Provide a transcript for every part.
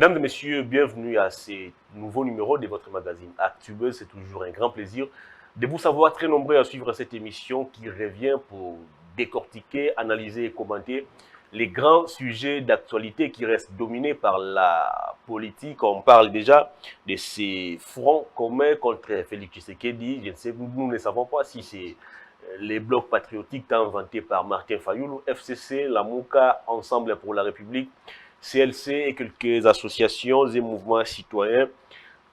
Mesdames et messieurs, bienvenue à ce nouveau numéro de votre magazine Actubuzz. C'est toujours un grand plaisir de vous savoir très nombreux à suivre cette émission qui revient pour décortiquer, analyser et commenter les grands sujets d'actualité qui restent dominés par la politique. On parle déjà de ces fronts communs contre Félix Tshisekedi. Je ne sais, nous ne savons pas si c'est les blocs patriotiques inventés par Martin Fayoulou, FCC, la Mouka, Ensemble pour la République, CLC et quelques associations et mouvements citoyens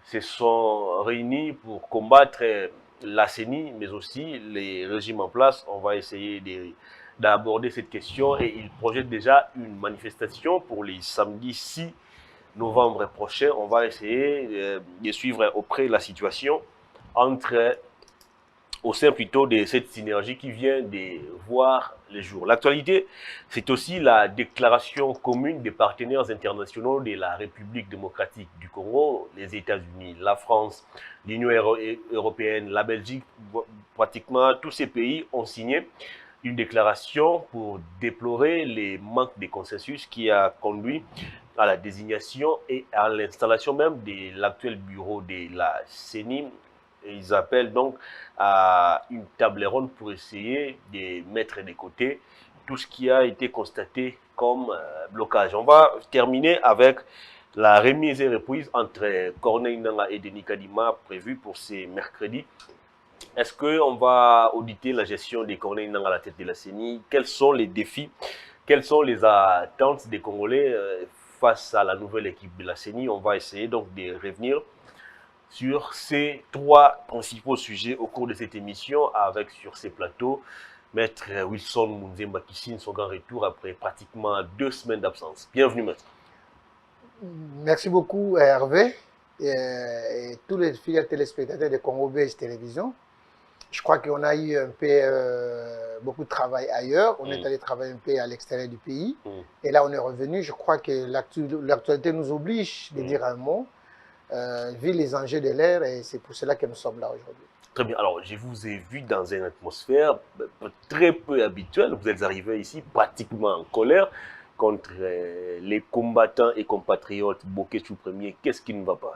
se sont réunis pour combattre la CENI, mais aussi les régimes en place. On va essayer d'aborder cette question et ils projettent déjà une manifestation pour les samedis 6 novembre prochain. On va essayer de suivre auprès la situation au sein plutôt de cette synergie qui vient de voir les jours. L'actualité, c'est aussi la déclaration commune des partenaires internationaux de la République démocratique du Congo, les États-Unis, la France, l'Union européenne, la Belgique, pratiquement tous ces pays ont signé une déclaration pour déplorer les manques de consensus qui a conduit à la désignation et à l'installation même de l'actuel bureau de la CENI. Et ils appellent donc à une table ronde pour essayer de mettre de côté tout ce qui a été constaté comme blocage. On va terminer avec la remise et reprise entre Corneille Nangaa et Denis Kadima prévue pour ce mercredi. Est-ce qu'on va auditer la gestion des Corneille Nangaa à la tête de la CENI? Quels sont les défis? Quelles sont les attentes des Congolais face à la nouvelle équipe de la CENI? On va essayer donc de revenir sur ces trois principaux sujets au cours de cette émission avec sur ces plateaux Maître Wilson Munzemba qui signe son grand retour après pratiquement 2 semaines d'absence. Bienvenue Maître. Merci beaucoup Hervé et tous les fidèles téléspectateurs de Congo Base Télévision. Je crois qu'on a eu un peu beaucoup de travail ailleurs. On est allé travailler un peu à l'extérieur du pays. Et là on est revenu. Je crois que l'actualité nous oblige de dire un mot. Vu les enjeux de l'ère et c'est pour cela que nous sommes là aujourd'hui. Très bien. Alors, je vous ai vu dans une atmosphère très peu habituelle. Vous êtes arrivé ici pratiquement en colère contre les combattants et compatriotes Bokechu Premier. Qu'est-ce qui ne va pas?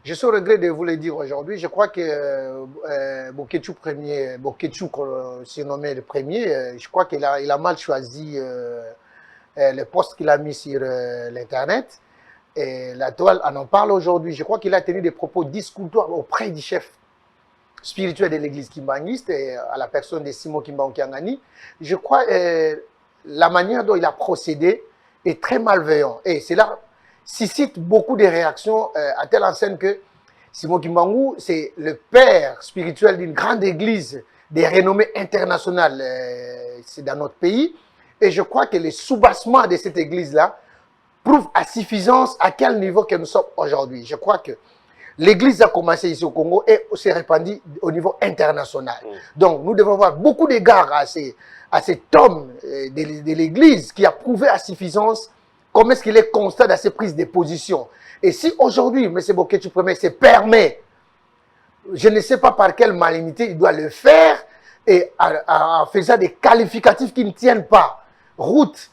Je suis au regret de vous le dire aujourd'hui. Je crois que Bokechu Premier, Bokechu surnommé le premier, je crois qu'il a mal choisi le poste qu'il a mis sur l'Internet. Et la toile en parle aujourd'hui. Je crois qu'il a tenu des propos discoutoires auprès du chef spirituel de l'église kimbangiste et à la personne de Simon Kimbangu Kiangani. Je crois la manière dont il a procédé est très malveillante. Et cela suscite beaucoup de réactions à telle enseigne que Simon Kimbangu, c'est le père spirituel d'une grande église de renommée internationale c'est dans notre pays. Et je crois que le soubassement de cette église-là prouve à suffisance à quel niveau que nous sommes aujourd'hui. Je crois que l'Église a commencé ici au Congo et s'est répandue au niveau international. Donc nous devons avoir beaucoup d'égards à cet homme de l'Église qui a prouvé à suffisance comment est-ce qu'il est constant dans ses prises de position. Et si aujourd'hui, M. Bokechu Premier se permet, je ne sais pas par quelle malignité il doit le faire, et en faisant des qualificatifs qui ne tiennent pas route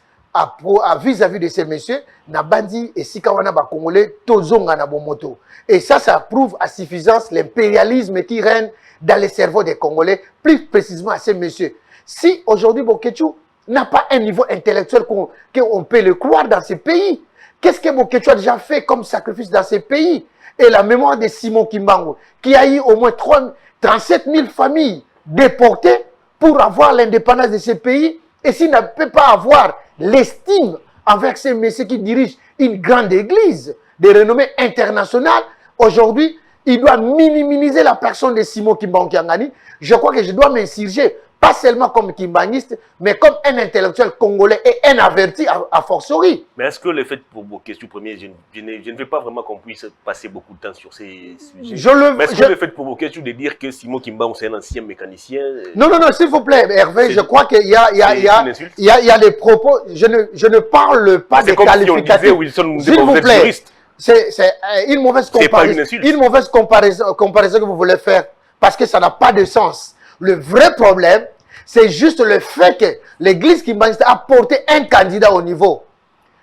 vis-à-vis de ces messieurs, Nabandi et Sikawana Congolais, Tozonga Nabomoto. Et ça prouve à suffisance l'impérialisme qui règne dans les cerveaux des Congolais, plus précisément à ces messieurs. Si aujourd'hui Bokechu n'a pas un niveau intellectuel qu'on peut le croire dans ces pays, qu'est-ce que Bokechu a déjà fait comme sacrifice dans ces pays? Et la mémoire de Simon Kimbangu, qui a eu au moins 37 000 familles déportées pour avoir l'indépendance de ces pays, et s'il ne peut pas avoir l'estime avec ces messieurs qui dirigent une grande église de renommée internationale, aujourd'hui, il doit minimiser la personne de Simon Kimbangu Kiangani. Je crois que je dois m'insurger, pas seulement comme kimbangiste, mais comme un intellectuel congolais et un averti à fortiori. Mais est-ce que le fait pour Bokechu Premier, je ne veux pas vraiment qu'on puisse passer beaucoup de temps sur ces sujets. Mais est-ce que le fait pour Bokechu de dire que Simon Kimbangu c'est un ancien mécanicien? Non, s'il vous plaît, Hervé, je crois qu'il y a des propos, je ne parle pas des qualificatifs. S'il vous plaît, c'est une mauvaise comparaison que vous voulez faire, parce que ça n'a pas de sens. Le vrai problème, c'est juste le fait que l'église kimbangiste a porté un candidat au niveau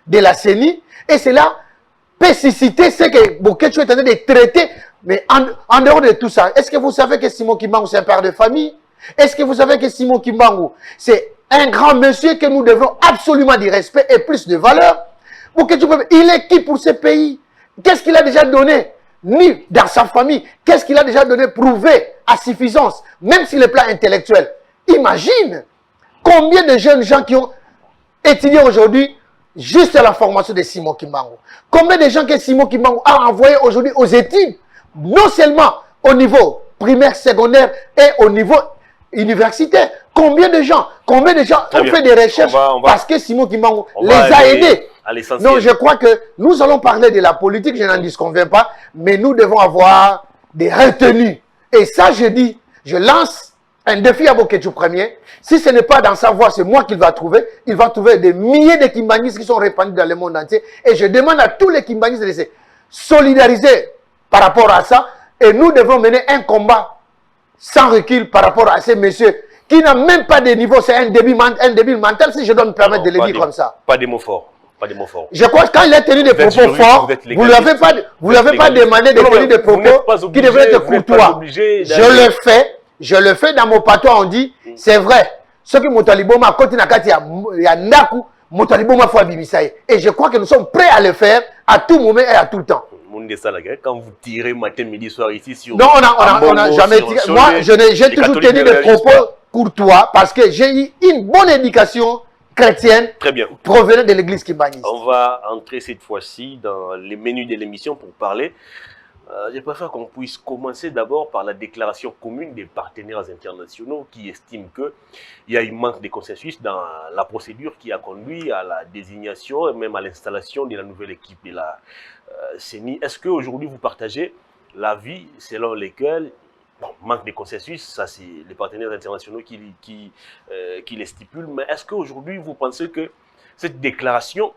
de la CENI, et c'est là peut susciter ce que Bokétchou est en train de traiter. Mais en dehors de tout ça, est-ce que vous savez que Simon Kimbangu, c'est un père de famille? Est-ce que vous savez que Simon Kimbangu, c'est un grand monsieur que nous devons absolument du respect et plus de valeur? Bokétchou, il est qui pour ce pays? Qu'est-ce qu'il a déjà donné? Ni dans sa famille, qu'est-ce qu'il a déjà donné prouvé à suffisance, même sur le plan intellectuel? Imagine combien de jeunes gens qui ont étudié aujourd'hui juste la formation de Simon Kimbangu. Combien de gens que Simon Kimbangu a envoyé aujourd'hui aux études, non seulement au niveau primaire, secondaire et au niveau universitaire. Combien de gens ont fait des recherches parce que Simon Kimbangu les a aidés. Non, je crois que nous allons parler de la politique, je n'en disconviens pas, mais nous devons avoir des retenues. Et ça, je dis, je lance un défi à Bokétchou Premier. Si ce n'est pas dans sa voie, c'est moi qu'il va trouver. Il va trouver des milliers de Kimbanguistes qui sont répandus dans le monde entier. Et je demande à tous les Kimbanguistes de se solidariser par rapport à ça. Et nous devons mener un combat sans recul par rapport à ces messieurs qui n'ont même pas de niveau. C'est un débile mental, si je dois me permettre de le dire comme ça. Pas des mots forts. Pas des mots forts. Je crois que quand il a tenu des propos forts, vous ne lui avez pas demandé de tenir des propos qui devraient être courtois. Je le fais dans mon patois, on dit, c'est vrai. Ce que Motaliboma, quand il y a Naku, Motaliboma faut abimisaye. Et je crois que nous sommes prêts à le faire à tout moment et à tout le temps. Quand vous tirez matin, midi, soir ici sur... Non, on n'a jamais tiré. Moi, j'ai toujours tenu des propos courtois parce que j'ai eu une bonne éducation chrétienne. Très bien. Provenant de l'église kimbanguiste. On va entrer cette fois-ci dans les menus de l'émission pour parler. Je préfère qu'on puisse commencer d'abord par la déclaration commune des partenaires internationaux qui estiment qu'il y a un manque de consensus dans la procédure qui a conduit à la désignation et même à l'installation de la nouvelle équipe de la CENI. Est-ce qu'aujourd'hui vous partagez l'avis selon lequel, bon, manque de consensus, ça c'est les partenaires internationaux qui les stipulent, mais est-ce qu'aujourd'hui vous pensez que cette déclaration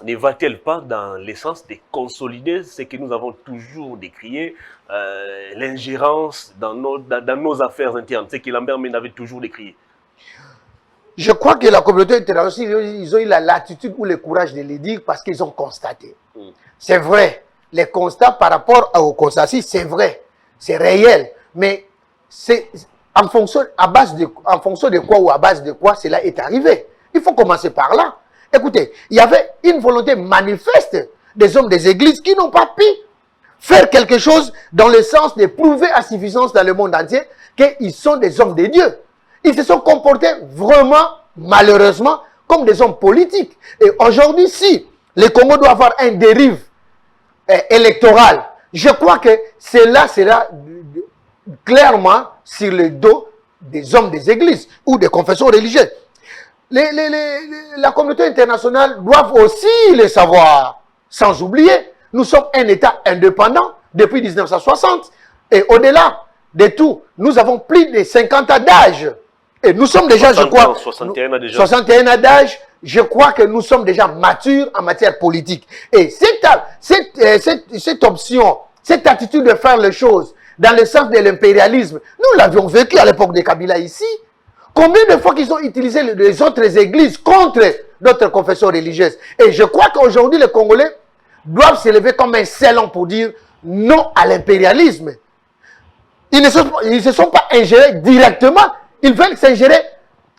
ne va-t-elle pas dans l'essence de consolider ce que nous avons toujours décrié, l'ingérence dans nos affaires internes, ce que Lambert Mende avait toujours décrié? Je crois que la communauté internationale, ils ont eu la latitude ou le courage de le dire parce qu'ils ont constaté. C'est vrai, les constats par rapport au consensus, c'est vrai, c'est réel, mais c'est en fonction de quoi ou à base de quoi cela est arrivé. Il faut commencer par là. Écoutez, il y avait une volonté manifeste des hommes des églises qui n'ont pas pu faire quelque chose dans le sens de prouver à suffisance dans le monde entier qu'ils sont des hommes de Dieu. Ils se sont comportés vraiment, malheureusement, comme des hommes politiques. Et aujourd'hui, si le Congo doit avoir une dérive électorale, je crois que cela sera clairement sur le dos des hommes des églises ou des confessions religieuses. La communauté internationale doit aussi le savoir. Sans oublier, nous sommes un État indépendant depuis 1960. Et au-delà de tout, nous avons plus de 50 ans d'âge. Et nous sommes déjà, je crois, 61 ans d'âge. Je crois que nous sommes déjà matures en matière politique. Et cette option, cette attitude de faire les choses dans le sens de l'impérialisme, nous l'avions vécu à l'époque de Kabila ici. Combien de fois qu'ils ont utilisé les autres églises contre d'autres confessions religieuses? Et je crois qu'aujourd'hui, les Congolais doivent se lever comme un scellant pour dire non à l'impérialisme. Ils ne se sont pas ingérés directement, ils veulent s'ingérer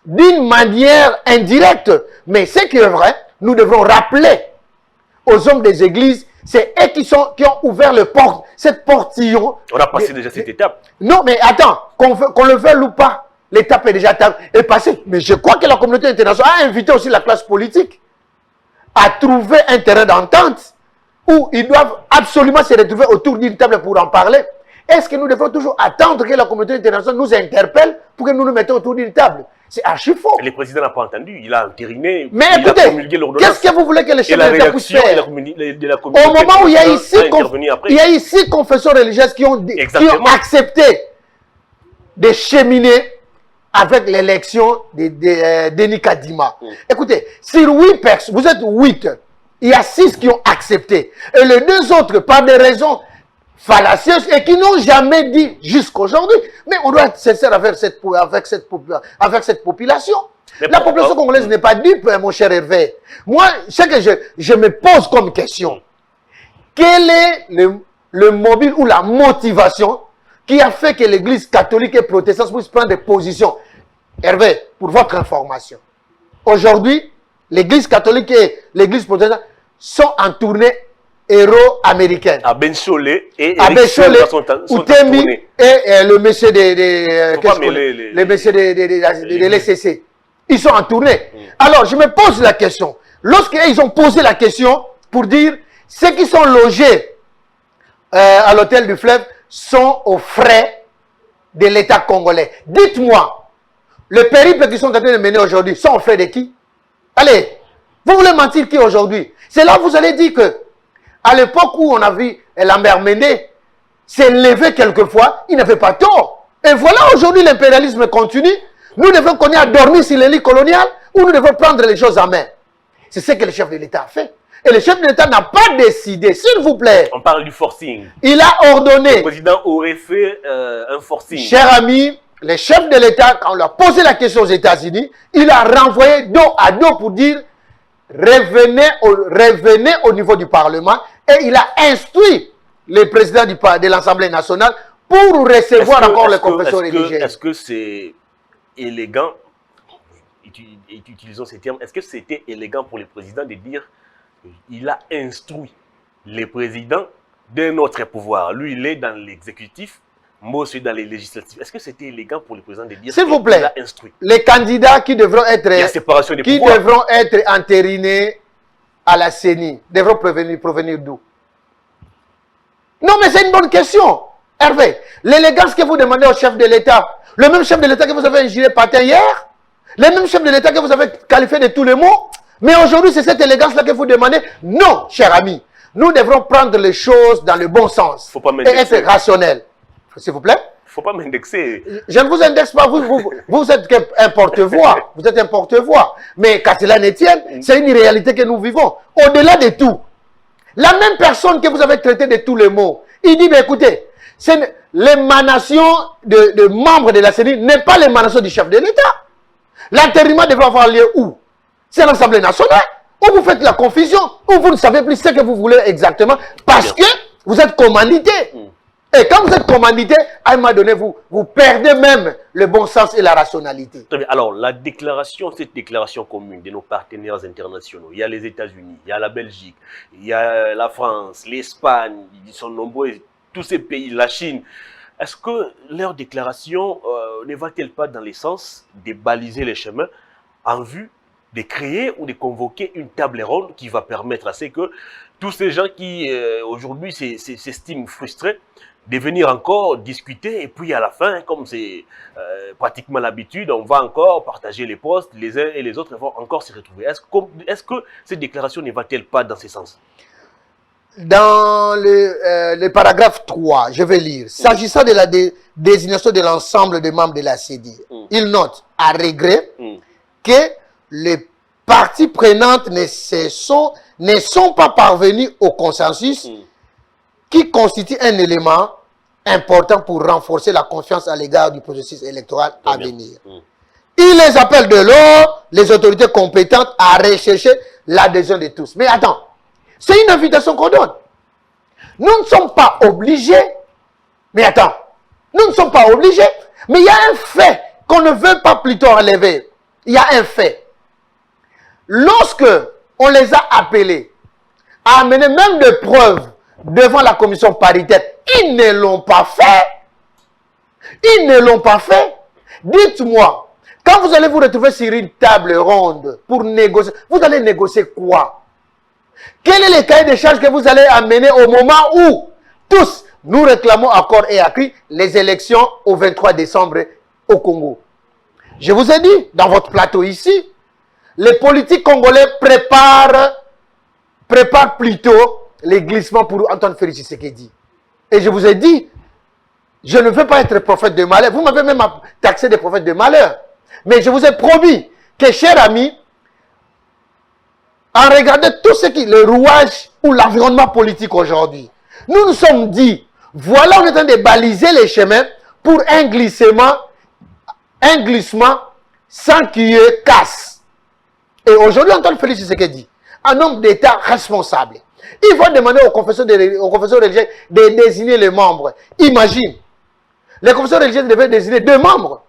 d'une manière indirecte. Mais ce qui est vrai, nous devrons rappeler aux hommes des églises, c'est eux qui ont ouvert cette portillon. On a passé déjà cette étape. Non, mais attends, qu'on le veuille ou pas, l'étape est déjà passée. Mais je crois que la communauté internationale a invité aussi la classe politique à trouver un terrain d'entente où ils doivent absolument se retrouver autour d'une table pour en parler. Est-ce que nous devons toujours attendre que la communauté internationale nous interpelle pour que nous nous mettions autour d'une table? C'est archi faux. Le président n'a pas entendu, il a entériné. Mais écoutez, qu'est-ce que vous voulez que le chef d'État puisse faire? Au moment où il y a ici 6 confessions religieuses qui ont accepté de cheminer avec l'élection de Denis Kadima. Écoutez, sur 8 personnes, vous êtes 8, il y a 6 qui ont accepté. Et les 2 autres, par des raisons fallacieuses et qui n'ont jamais dit jusqu'aujourd'hui. Mais on doit être sincère avec cette population. La population congolaise n'est pas dupe, mon cher Hervé. Moi, ce que je me pose comme question, Quel est le mobile ou la motivation qui a fait que l'Église catholique et protestante puissent prendre des positions? Hervé, pour votre information, aujourd'hui, l'Église catholique et l'Église protestante sont en tournée héros-américaine. À Bensolé et à Bensolé, Utemi et le monsieur de l'SCC. Ils sont en tournée. Alors, je me pose la question. Lorsqu'ils ont posé la question pour dire ceux qui sont logés à l'hôtel du fleuve sont aux frais de l'État congolais. Dites-moi, le périple qu'ils sont en train de mener aujourd'hui sont aux frais de qui? Allez, vous voulez mentir qui aujourd'hui? C'est là que vous allez dire que à l'époque où on a vu Lambert Mende s'est levé quelquefois, il n'avait pas tort. Et voilà aujourd'hui l'impérialisme continue. Nous devons connaître à dormir sur les lits coloniales ou nous devons prendre les choses en main. C'est ce que le chef de l'État a fait. Et le chef de l'État n'a pas décidé, s'il vous plaît. On parle du forcing. Il a ordonné. Le président aurait fait un forcing. Cher ami, le chef de l'État, quand on lui a posé la question aux États-Unis, il a renvoyé dos à dos pour dire revenez au niveau du Parlement. Et il a instruit le président de l'Assemblée nationale pour recevoir encore les confessions religieuses. Est-ce que c'est élégant, utilisons ces termes, est-ce que c'était élégant pour le président de dire qu'il a instruit les présidents d'un autre pouvoir? Lui, il est dans l'exécutif, moi, je suis dans les législatifs. Est-ce que c'était élégant pour le président de dire s'il vous plaît, qu'il a instruit? Les candidats qui devront être, devront être entérinés à la CENI devront provenir d'où? Non, mais c'est une bonne question. Hervé, l'élégance que vous demandez au chef de l'État, le même chef de l'État que vous avez ingéré patin hier, le même chef de l'État que vous avez qualifié de tous les mots, mais aujourd'hui c'est cette élégance-là que vous demandez. Non, cher ami, nous devrons prendre les choses dans le bon sens et être rationnels. S'il vous plaît. Il ne faut pas m'indexer. Je ne vous indexe pas, vous êtes un porte-voix, vous êtes un porte-voix. Mais qu'à cela ne tienne, c'est une réalité que nous vivons. Au-delà de tout, la même personne que vous avez traité de tous les mots, il dit, mais écoutez, l'émanation de membres de la CENI n'est pas l'émanation du chef de l'État. L'enterrement devrait avoir lieu où? C'est l'Assemblée nationale. Ou vous faites la confusion, ou vous ne savez plus ce que vous voulez exactement, parce que vous êtes commandité. Et quand vous êtes commandité, à un moment donné, vous perdez même le bon sens et la rationalité. Très bien. Alors, cette déclaration commune de nos partenaires internationaux, il y a les États-Unis, il y a la Belgique, il y a la France, l'Espagne, ils sont nombreux, tous ces pays, la Chine. Est-ce que leur déclaration ne va-t-elle pas dans le sens de baliser les chemins en vue de créer ou de convoquer une table ronde qui va permettre à ce que tous ces gens qui aujourd'hui s'estiment frustrés de venir encore discuter et puis à la fin, comme c'est pratiquement l'habitude, on va encore partager les postes, les uns et les autres vont encore se retrouver. Est-ce que cette déclaration ne va-t-elle pas dans ce sens? Dans le paragraphe 3, je vais lire. S'agissant de la désignation de l'ensemble des membres de la CENI, il note à regret que les parties prenantes ne sont pas parvenues au consensus qui constitue un élément important pour renforcer la confiance à l'égard du processus électoral à venir. Il les appelle de l'ordre, les autorités compétentes, à rechercher l'adhésion de tous. Mais attends, c'est une invitation qu'on donne. Nous ne sommes pas obligés, mais attends, nous ne sommes pas obligés, mais il y a un fait qu'on ne veut pas plutôt relever. Il y a un fait. Lorsque on les a appelés à amener même des preuves devant la commission paritaire, ils ne l'ont pas fait. Ils ne l'ont pas fait. Dites-moi, quand vous allez vous retrouver sur une table ronde pour négocier, vous allez négocier quoi? Quel est le cahier de charges que vous allez amener au moment où tous nous réclamons à corps et à cri les élections au 23 décembre au Congo? Je vous ai dit, dans votre plateau ici, les politiques congolais préparent plutôt les glissements pour Antoine Félix Tshisekedi. Et je vous ai dit, je ne veux pas être prophète de malheur. Vous m'avez même taxé de prophète de malheur. Mais je vous ai promis que, chers amis, en regardant tout ce qui est le rouage ou l'environnement politique aujourd'hui, nous nous sommes dit, voilà, on est en train de baliser les chemins pour un glissement sans qu'il y ait casse. Et aujourd'hui, Antoine Félix Tshisekedi, un homme d'État responsable, Ils vont demander aux confesseurs religieux de désigner les membres. Imagine, les confesseurs religieux devaient désigner 2 membres.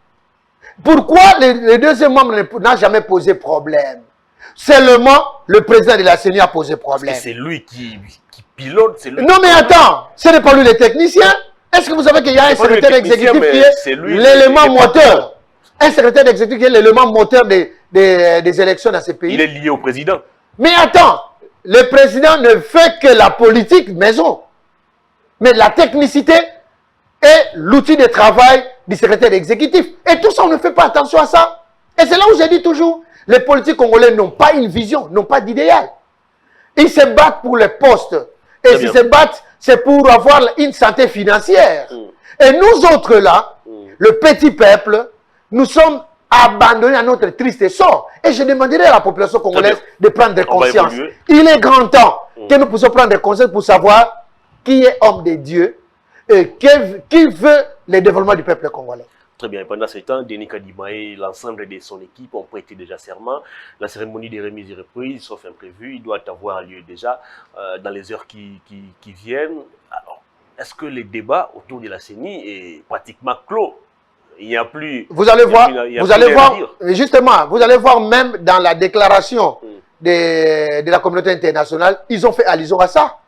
Pourquoi le deuxième membre n'a jamais posé problème? Seulement, le président de la CENI a posé problème. C'est lui qui pilote. Lui non, mais attends, ce n'est pas lui le technicien. Est-ce que vous savez qu'il y a un secrétaire exécutif qui est l'élément moteur? Un secrétaire exécutif qui est l'élément moteur des élections dans ce pays. Il est lié au président. Mais attends, le président ne fait que la politique maison. Mais la technicité est l'outil de travail du secrétaire exécutif. Et tout ça, on ne fait pas attention à ça. Et c'est là où j'ai dit toujours, les politiques congolais n'ont pas une vision, n'ont pas d'idéal. Ils se battent pour les postes. Et s'ils se battent, c'est pour avoir une santé financière. Et nous autres là, le petit peuple, nous sommes abandonnés à notre triste sort. Et je demanderai à la population congolaise de prendre conscience. Il est grand temps que nous puissions prendre conscience pour savoir qui est homme de Dieu et qui veut le développement du peuple congolais. Très bien. Pendant ce temps, Denis Kadima et l'ensemble de son équipe ont prêté déjà serment. La cérémonie des remises et reprises, sauf imprévu, il doit avoir lieu déjà dans les heures qui viennent. Alors, est-ce que le débat autour de la CENI est pratiquement clos? Il n'y a plus... Vous allez voir, justement, vous allez voir même dans la déclaration de la communauté internationale, ils ont fait allusion à ça.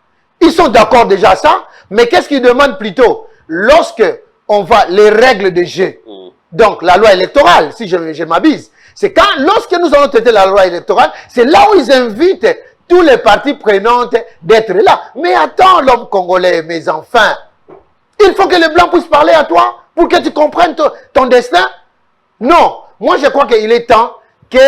Ils sont d'accord déjà à ça, mais qu'est-ce qu'ils demandent plutôt? Lorsque on va, les règles de jeu, donc la loi électorale, si je m'abuse, c'est quand, lorsque nous allons traiter la loi électorale, c'est là où ils invitent tous les parties prenantes d'être là. Mais attends, l'homme congolais, mes enfants, il faut que les Blancs puissent parler à toi pour que tu comprennes ton destin. Non, moi je crois qu'il est temps que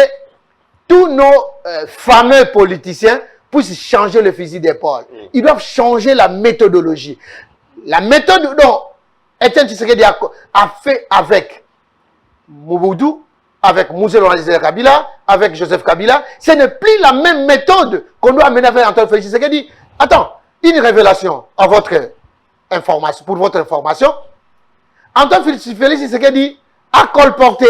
tous nos fameux politiciens puissent changer le fusil d'épaule. Ils doivent changer la méthodologie. La méthode dont Etienne Tshisekedi a fait avec Mobutu, avec Moussé Laurent Kabila, avec Joseph Kabila, ce n'est plus la même méthode qu'on doit amener avec Antoine Félix Tshisekedi. Attends, une révélation à votre information, pour votre information. Antoine Félix Tshisekedi a colporté,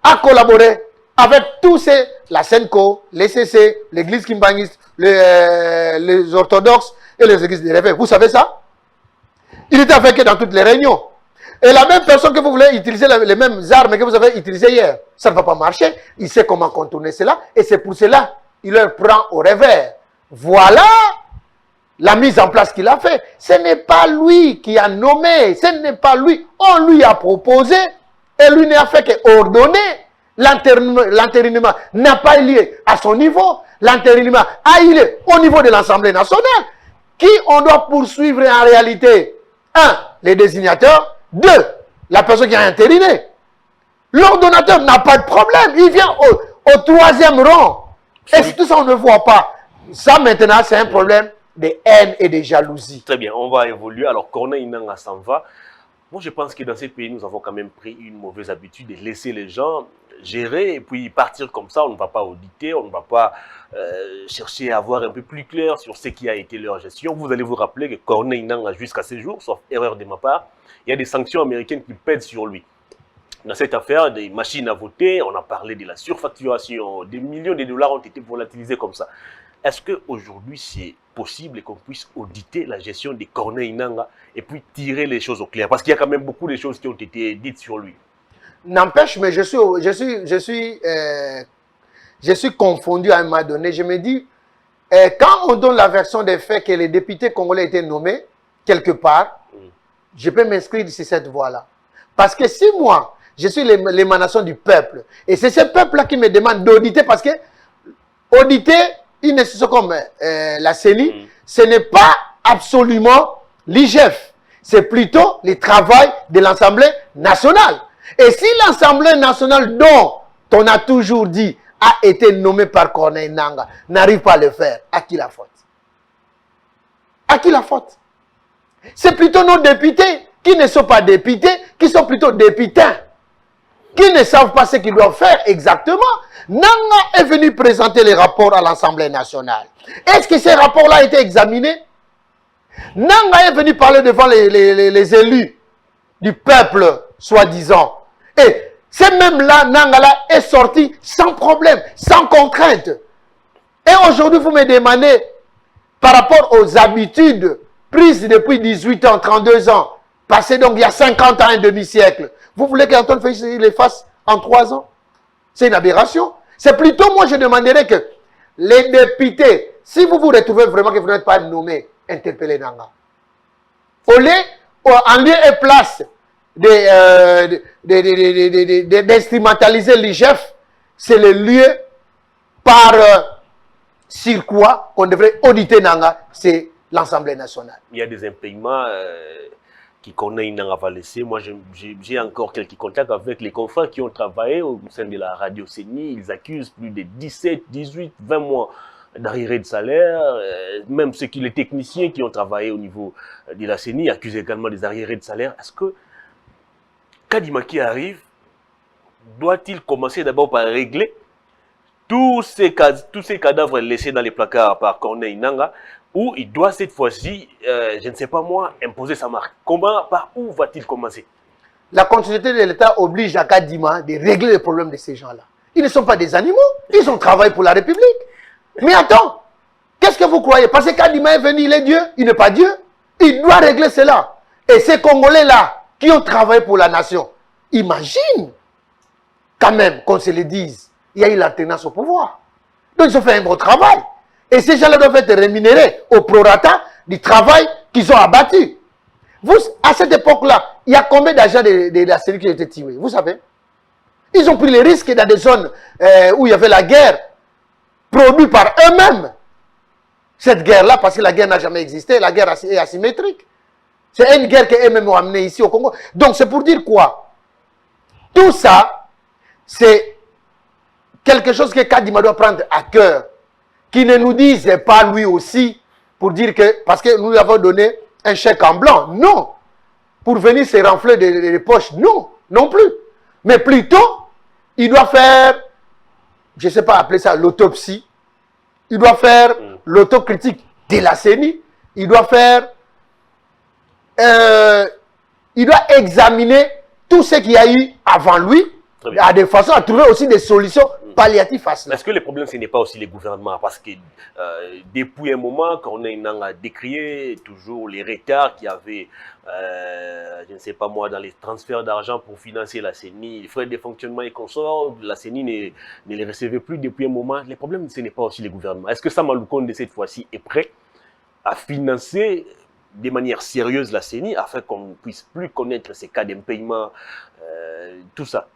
a collaboré avec tous ces, la SENCO, les CC, l'église kimbanguiste, les orthodoxes et les églises des réveils. Vous savez ça? Il était avec eux dans toutes les réunions. Et la même personne que vous voulez utiliser les mêmes armes que vous avez utilisées hier, ça ne va pas marcher. Il sait comment contourner cela. Et c'est pour cela qu'il leur prend au revers. Voilà la mise en place qu'il a fait. Ce n'est pas lui qui a nommé. Ce n'est pas lui. On lui a proposé. Et lui n'a fait qu'ordonner. L'entérinement n'a pas lié à son niveau. L'entérinement a lié au niveau de l'Assemblée nationale. Qui on doit poursuivre en réalité? 1. Les désignateurs. 2. La personne qui a intériné. L'ordonnateur n'a pas de problème. Il vient au troisième rang. Et tout ça, on ne voit pas. Ça, maintenant, c'est un problème de haine et de jalousie. Très bien, on va évoluer. Alors, Corneille Nangaa s'en va. Moi, je pense que dans ces pays, nous avons quand même pris une mauvaise habitude de laisser les gens gérer et puis partir comme ça. On ne va pas auditer, on ne va pas chercher à voir un peu plus clair sur ce qui a été leur gestion. Vous allez vous rappeler que Corneille Nangaa, jusqu'à ce jour, sauf erreur de ma part, il y a des sanctions américaines qui pèsent sur lui. Dans cette affaire des machines à voter, on a parlé de la surfacturation, des millions de dollars ont été volatilisés comme ça. Est-ce qu'aujourd'hui, c'est possible qu'on puisse auditer la gestion de Corneille Nangaa et puis tirer les choses au clair? Parce qu'il y a quand même beaucoup de choses qui ont été dites sur lui. N'empêche, mais je suis confondu à un moment donné. Je me dis, quand on donne la version des faits que les députés congolais étaient nommés quelque part, je peux m'inscrire sur cette voie-là. Parce que si moi, je suis l'émanation du peuple, et c'est ce peuple-là qui me demande d'auditer, parce que auditer une institution comme la CENI, ce n'est pas absolument l'IGF. C'est plutôt le travail de l'Assemblée nationale. Et si l'Assemblée nationale dont on a toujours dit a été nommée par Corneille Nangaa n'arrive pas à le faire, à qui la faute? À qui la faute? C'est plutôt nos députés qui ne sont pas députés, qui sont plutôt députins, qui ne savent pas ce qu'ils doivent faire exactement. Nangaa est venu présenter les rapports à l'Assemblée nationale. Est-ce que ces rapports-là ont été examinés? Nangaa est venu parler devant les élus du peuple, soi-disant. Et c'est même là, Nangaa est sorti sans problème, sans contrainte. Et aujourd'hui, vous me demandez, par rapport aux habitudes prises depuis 18 ans, 32 ans, passées donc il y a 50 ans, un demi-siècle. Vous voulez qu'Antoine Félix les fasse en 3 ans? C'est une aberration. C'est plutôt, moi je demanderais que les députés, si vous vous retrouvez vraiment que vous n'êtes pas nommé, interpellez Nanga. Au lieu, en lieu et place d'instrumentaliser l'IGF, c'est le lieu sur quoi qu'on devrait auditer Nanga, c'est l'Assemblée nationale. Il y a des impayements qui connaissent Nanga va laisser. Moi, j'ai encore quelques contacts avec les confrères qui ont travaillé au sein de la radio CENI. Ils accusent plus de 17, 18, 20 mois d'arriérés de salaire. Même les techniciens qui ont travaillé au niveau de la CENI accusent également des arriérés de salaire. Est-ce que Kadima qui arrive, doit-il commencer d'abord par régler tous ces cadavres laissés dans les placards par Corneille Nanga, ou il doit cette fois-ci, je ne sais pas moi, imposer sa marque? Par où va-t-il commencer? La continuité de l'État oblige à Kadima de régler les problèmes de ces gens-là. Ils ne sont pas des animaux, ils ont travaillé pour la République. Mais attends, qu'est-ce que vous croyez? Parce que Kadima est venu, il est Dieu, il n'est pas Dieu. Il doit régler cela. Et ces Congolais-là, qui ont travaillé pour la nation, imagine quand même qu'on se le dise. Il y a eu l'alternance au pouvoir. Donc, ils ont fait un bon travail. Et ces gens-là doivent être rémunérés au prorata du travail qu'ils ont abattu. Vous, à cette époque-là, il y a combien d'agents de la série qui ont été tués? Vous savez? Ils ont pris les risques dans des zones où il y avait la guerre, produite par eux-mêmes. Cette guerre-là, parce que la guerre n'a jamais existé, la guerre est asymétrique. C'est une guerre qu'eux-mêmes ont amenée ici au Congo. Donc, c'est pour dire quoi? Tout ça, c'est quelque chose que Kadima doit prendre à cœur, qui ne nous dise pas lui aussi, pour dire que, parce que nous lui avons donné un chèque en blanc, non. Pour venir se renfler des poches, non, non plus. Mais plutôt, il doit faire, je ne sais pas appeler ça l'autopsie, il doit faire l'autocritique de la CENI, il doit faire, il doit examiner tout ce qu'il y a eu avant lui, à des façons à trouver aussi des solutions palliatives à cela. Est-ce que le problème, ce n'est pas aussi les gouvernements? Parce que depuis un moment, qu'on a décrié toujours les retards qu'il y avait, je ne sais pas moi, dans les transferts d'argent pour financer la CENI, les frais de fonctionnement et consorts, la CENI ne les recevait plus depuis un moment. Le problème, ce n'est pas aussi les gouvernements. Est-ce que Sama Lukonde, de cette fois-ci, est prêt à financer de manière sérieuse la CENI afin qu'on ne puisse plus connaître ces cas d'impayement, tout ça?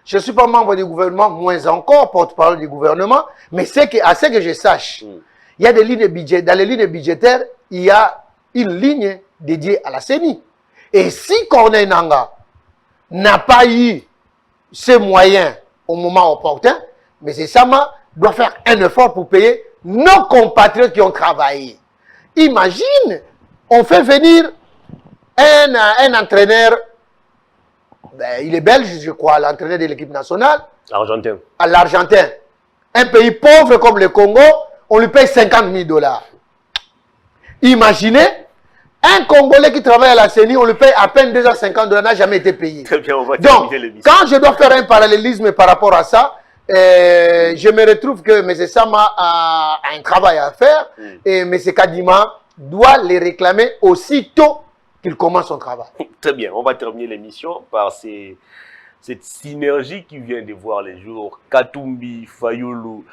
Je ne suis pas membre du gouvernement, moins encore porte-parole du gouvernement, mais à ce que je sache, il y a des lignes budgétaires. Dans les lignes budgétaires, il y a une ligne dédiée à la CENI. Et si Corneille Nanga n'a pas eu ces moyens au moment opportun, M. Sama doit faire un effort pour payer nos compatriotes qui ont travaillé. Imagine, on fait venir un entraîneur. Ben, il est belge, je crois, l'entraîneur de l'équipe nationale. Argentin. À l'Argentin. Un pays pauvre comme le Congo, on lui paye 50 000 $. Imaginez, un Congolais qui travaille à la CENI, on lui paye à peine 250 $, n'a jamais été payé. Très bien, on va donc, quand je dois faire un parallélisme par rapport à ça, je me retrouve que M. Sama a un travail à faire et M. Kadima doit les réclamer aussitôt qu'il commence son travail. Très bien, on va terminer l'émission par cette synergie qui vient de voir les jours. Katumbi, Fayulu,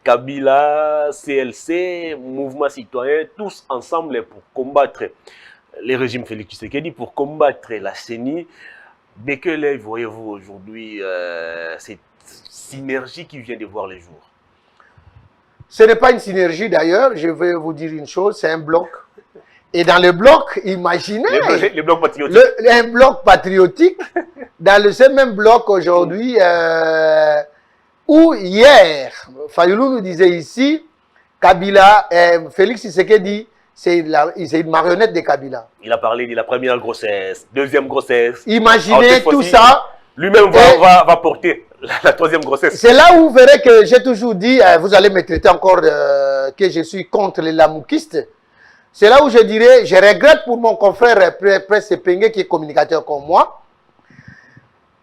Kabila, CLC, Mouvement Citoyen, tous ensemble pour combattre le régime Félix Tshisekedi, pour combattre la CENI. De quel œil voyez-vous aujourd'hui cette synergie qui vient de voir les jours? Ce n'est pas une synergie d'ailleurs, je vais vous dire une chose, c'est un bloc. Et dans le bloc, imaginez, le bloc patriotique. Un bloc patriotique, dans ce même bloc aujourd'hui, où hier, Fayoulou nous disait ici, Kabila, Félix Tshisekedi, c'est une marionnette de Kabila. Il a parlé de la première grossesse, deuxième grossesse. Imaginez tout ça. Lui-même va porter la troisième grossesse. C'est là où vous verrez que j'ai toujours dit, vous allez me traiter encore que je suis contre les lamoukistes. C'est là où je dirais, je regrette pour mon confrère Presse Pengue qui est communicateur comme moi.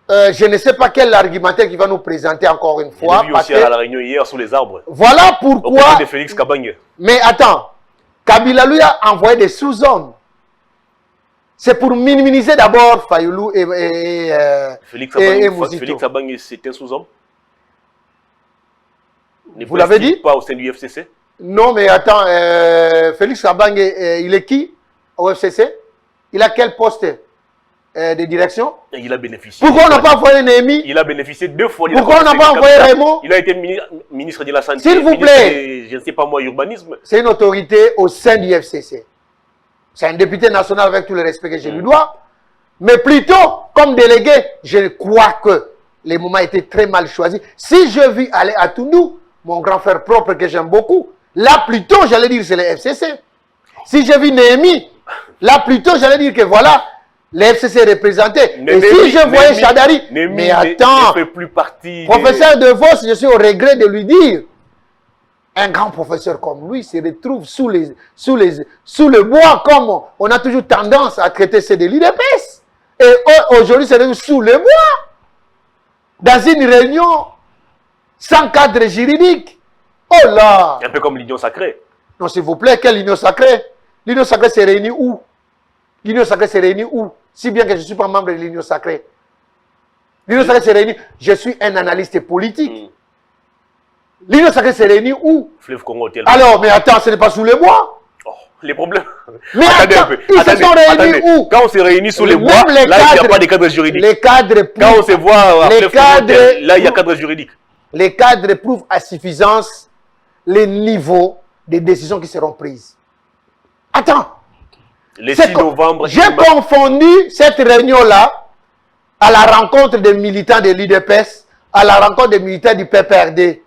je ne sais pas quel argumentaire qui va nous présenter encore une fois. Il a vu aussi à la réunion hier sous les arbres. Voilà pourquoi... de Félix Kabange. Mais attends, Kabila lui a envoyé des sous-hommes. C'est pour minimiser d'abord Fayoulou et Félix Mouzito. Kabange, c'est un sous-homme. Vous l'avez dit? Pas au sein du FCC. Non, mais attends, Félix Kabange, il est qui au FCC? Il a quel poste de direction? Et il a bénéficié. Pourquoi on n'a pas envoyé Néhémie? Il a bénéficié 2 fois. Pourquoi on n'a pas envoyé Raymond? Il a été ministre de la Santé. S'il vous plaît. Je ne sais pas moi, urbanisme. C'est une autorité au sein du FCC. C'est un député national avec tout le respect que je lui dois. Mais plutôt, comme délégué, je crois que les moments étaient très mal choisis. Si je vis aller à Toundou, mon grand frère propre que j'aime beaucoup, là plutôt, j'allais dire c'est le FCC. Si je vis Néhémie, là plutôt, j'allais dire que voilà, le FCC est représenté. Et si je voyais Chadari, mais attends, ne fait plus partie professeur de Vos, je suis au regret de lui dire, un grand professeur comme lui se retrouve sous le bois, comme on a toujours tendance à traiter ces délits d'épaisse. Et aujourd'hui, c'est sous le bois, dans une réunion sans cadre juridique. Oh là! Un peu comme l'Union sacrée. Non, s'il vous plaît, quelle Union sacrée? L'Union sacrée s'est réunie où? L'Union sacrée s'est réunie où? Si bien que je ne suis pas membre de l'Union sacrée. L'Union sacrée s'est réunie. Je suis un analyste politique. L'Union sacrée s'est réunie où? Fleuve Congo. Alors, mais attends, ce n'est pas sous les bois? Oh, les problèmes. Mais attends, ils se sont réunis où? Quand on s'est réunis sous les bois, là, il n'y a pas de cadre juridique. Les cadres quand on se voit à Fleuve Congo, là, il y a cadre juridique. Les cadres prouvent à suffisance les niveaux des décisions qui seront prises. Attends. Le 6 novembre. J'ai confondu cette réunion-là à la rencontre des militants de l'UDPS, à la rencontre des militants du PPRD.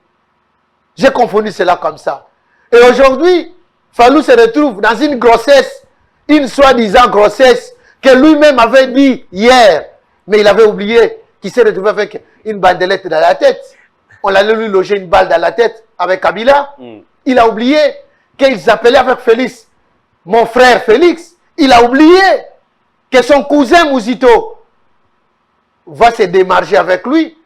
J'ai confondu cela comme ça. Et aujourd'hui, Fallou se retrouve dans une grossesse, une soi-disant grossesse, que lui-même avait dit hier, mais il avait oublié qu'il s'est retrouvé avec une bandelette dans la tête. On allait lui loger une balle dans la tête avec Kabila. Il a oublié qu'il s'appelait avec Félix, mon frère Félix. Il a oublié que son cousin Mouzito va se démarcher avec lui.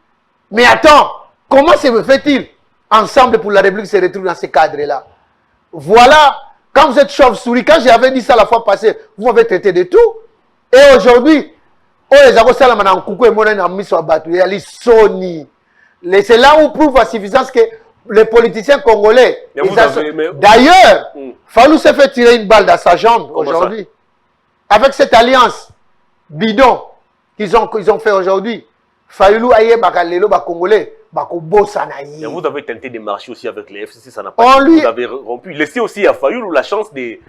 Mais attends, comment se fait-il ensemble pour la République se retrouve dans ce cadre-là? Voilà, quand vous êtes chauve-souris, quand j'avais dit ça la fois passée, vous m'avez traité de tout. Et aujourd'hui, c'est là où prouve à suffisance que les politiciens congolais, d'ailleurs, Fallou s'est fait tirer une balle dans sa jambe aujourd'hui. Avec cette alliance bidon qu'ils ont fait aujourd'hui, Fallou aye bakalelo ba congolais. Et vous avez tenté de marcher aussi avec les FCC, ça n'a pas été. Vous avez rompu. Laissez aussi à Fayoulou la chance de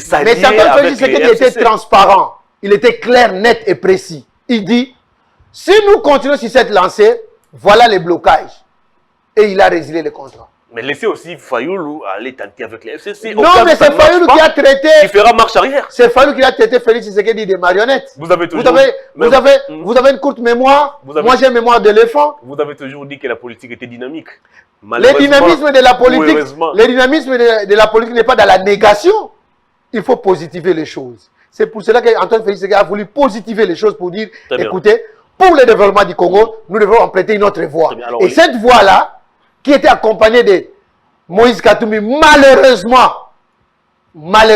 s'allier avec les FCC. Il était transparent, il était clair, net et précis. Il dit, si nous continuons sur cette lancée, voilà les blocages. Et il a résilié le contrat. Mais laissez aussi Fayoulou aller tenter avec les FCC. Non, mais c'est Fayoulou qui a traité. Il fera marche arrière. C'est Fayoulou qui a traité Félix Tshisekedi des marionnettes. Vous avez toujours. Vous avez une courte mémoire. Moi, j'ai une mémoire d'éléphant. Vous avez toujours dit que la politique était dynamique. Le dynamisme de la politique, n'est pas dans la négation. Il faut positiver les choses. C'est pour cela qu'Antoine Félix Tshisekedi a voulu positiver les choses pour dire, écoutez, pour le développement du Congo, nous devons emprunter une autre voie. Et cette voie-là, qui était accompagné de Moïse Katoumi, malheureusement, on va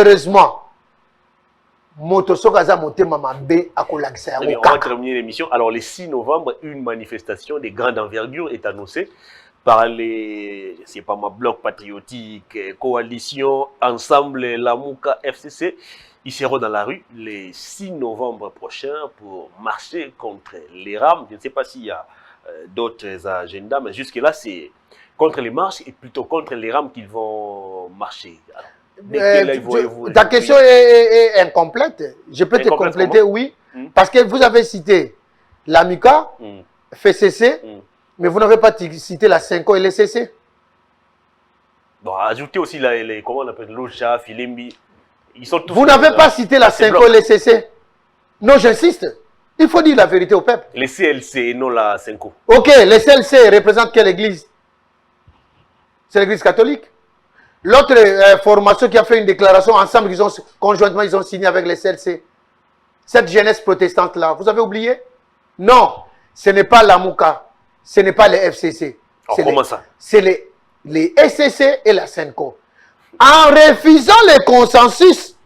terminer l'émission. Alors, le 6 novembre, une manifestation de grande envergure est annoncée par les, je sais pas moi, bloc patriotique, coalition, ensemble, Lamouka, FCC. Ils seront dans la rue le 6 novembre prochain pour marcher contre les rames. Je ne sais pas s'il y a d'autres agendas, mais jusque-là, c'est contre les marches et plutôt contre les rames qu'ils vont marcher. Alors, ta question est incomplète. Je peux te compléter, oui. Parce que vous avez cité l'AMICA, FCC, mais vous n'avez pas cité la 5O et les CC. Bon, ajoutez aussi comment on appelle l'OCHA, Filembi. Ils sont tous. Vous n'avez pas cité la 5O et les CC. Non, j'insiste. Il faut dire la vérité au peuple. Les CLC et non la 5O. Ok, les CLC représentent quelle église? C'est l'église catholique. L'autre formation qui a fait une déclaration ensemble, conjointement, ils ont signé avec les CLC. Cette jeunesse protestante-là, vous avez oublié? Non. ce n'est pas l'AMUCA, ce n'est pas les FCC. Comment ça? C'est les SCC et la SENCO. En refusant le consensus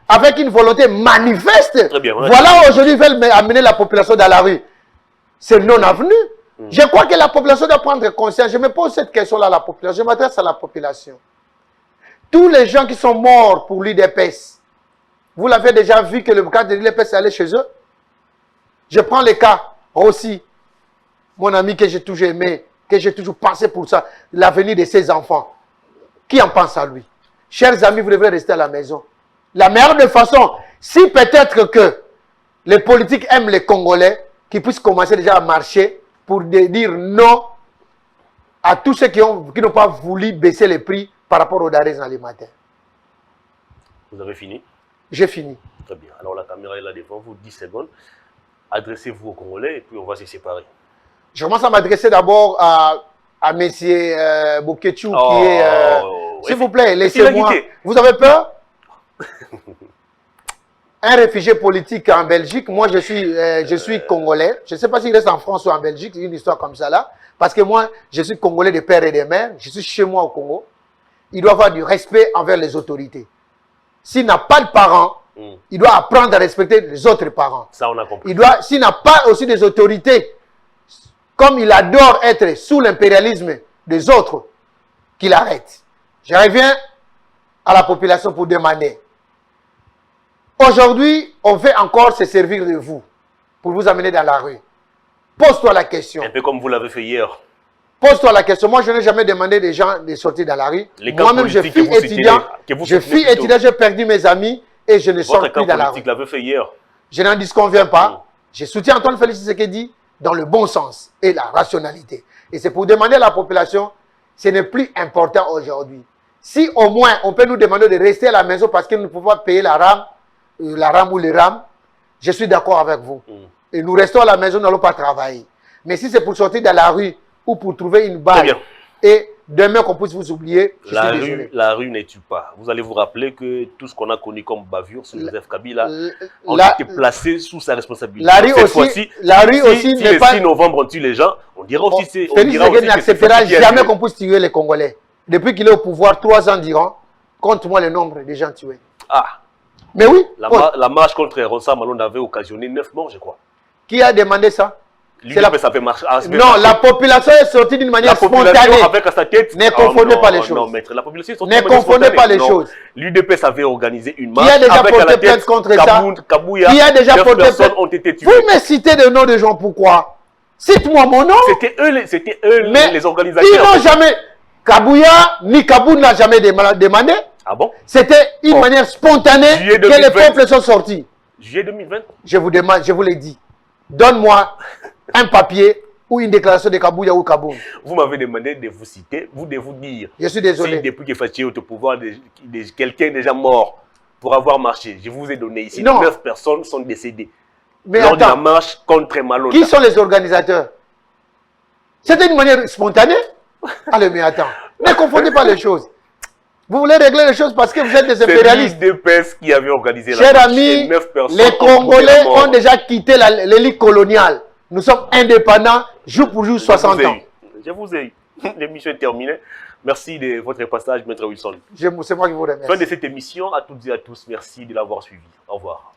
avec une volonté manifeste, voilà aujourd'hui ils veulent amener la population dans la rue. C'est non avenu. Je crois que la population doit prendre conscience. Je me pose cette question-là à la population. Je m'adresse à la population. Tous les gens qui sont morts pour l'UDPS, vous l'avez déjà vu que le cas de l'UDPS est allé chez eux? Je prends le cas aussi. Mon ami que j'ai toujours aimé, que j'ai toujours pensé pour ça, l'avenir de ses enfants. Qui en pense à lui? Chers amis, vous devrez rester à la maison. La meilleure des façons, si peut-être que les politiques aiment les Congolais, qu'ils puissent commencer déjà à marcher pour dire non à tous ceux qui n'ont pas voulu baisser les prix par rapport aux denrées alimentaires. Vous avez fini? J'ai fini. Très bien. Alors la caméra est là devant vous, 10 secondes. Adressez-vous aux Congolais et puis on va se séparer. Je commence à m'adresser d'abord à M. Boketchou qui est... S'il vous plaît, laissez-moi. Vous avez peur? Un réfugié politique en Belgique, moi je suis congolais. Je ne sais pas s'il reste en France ou en Belgique, c'est une histoire comme ça là. Parce que moi, je suis congolais de père et de mère. Je suis chez moi au Congo. Il doit avoir du respect envers les autorités. S'il n'a pas de parents, il doit apprendre à respecter les autres parents. Ça, on a compris. S'il n'a pas aussi des autorités, comme il adore être sous l'impérialisme des autres, qu'il arrête. Je reviens à la population pour demander. Aujourd'hui, on veut encore se servir de vous pour vous amener dans la rue. Pose-toi la question. Un peu comme vous l'avez fait hier. Pose-toi la question. Moi, je n'ai jamais demandé des gens de sortir dans la rue. Moi-même, je suis étudiant. J'ai perdu mes amis et je ne sors plus dans la rue. L'avait fait hier. Je n'en disconviens pas. Je soutiens Antoine Félix Tshisekedi dans le bon sens et la rationalité. Et c'est pour demander à la population, ce n'est plus important aujourd'hui. Si au moins on peut nous demander de rester à la maison parce que nous ne pouvons pas payer la rame ou les rames, je suis d'accord avec vous. Et nous restons à la maison, nous n'allons pas travailler. Mais si c'est pour sortir dans la rue ou pour trouver une balle et demain qu'on puisse vous oublier, je suis désolé. La rue ne tue pas. Vous allez vous rappeler que tout ce qu'on a connu comme bavure sur Joseph Kabila a été placé sous sa responsabilité. La rue aussi n'est pas... Si le 6 novembre on tue les gens, on dira aussi c'est... Félix Tshisekedi n'acceptera jamais qu'on puisse tuer les Congolais. Depuis qu'il est au pouvoir, 3 ans diront, compte-moi le nombre de gens tués. Ah. Mais oui. La marche contre Ronsa Malone avait occasionné 9 morts, je crois. Qui a demandé ça? Ça fait marcher. Non, la population est sortie d'une manière spontanée. Avec à sa tête. Ne confondez pas les choses. Non, maître, la population est sortie ne confondez pas les choses. L'UDPS avait organisé une marche. Qui a déjà porté plainte contre ça? Qui a déjà porté plainte? Ont été tuées. Vous me citez des noms de gens, pourquoi? Cite-moi mon nom. C'était eux les organisateurs. Ils n'ont jamais. Kabouya ni Kabou n'a jamais demandé. Ah bon? C'était une manière spontanée que les peuples sont sortis. Juillet 2020. Je vous demande, je vous l'ai dit. Donne-moi un papier ou une déclaration de Kabouya ou Kaboun. Vous m'avez demandé de vous citer, de vous dire. Je suis désolé. Si depuis que Fatih est au pouvoir, quelqu'un est déjà mort pour avoir marché. Je vous ai donné ici. 9 personnes sont décédées. Mais lors de la marche contre Malone. Qui sont les organisateurs? C'était une manière spontanée? Allez, mais attends. Ne confondez pas les choses. Vous voulez régler les choses parce que vous êtes des impérialistes. C'est l'UDPS qui avait organisé la marche. Chers amis, les Congolais ont déjà quitté l'élite coloniale. Nous sommes indépendants, jour pour jour, 60 ans. Je vous ai eu. L'émission est terminée. Merci de votre passage, Maître Wilson. C'est moi qui vous remercie. Fin de cette émission. À toutes et à tous, merci de l'avoir suivi. Au revoir.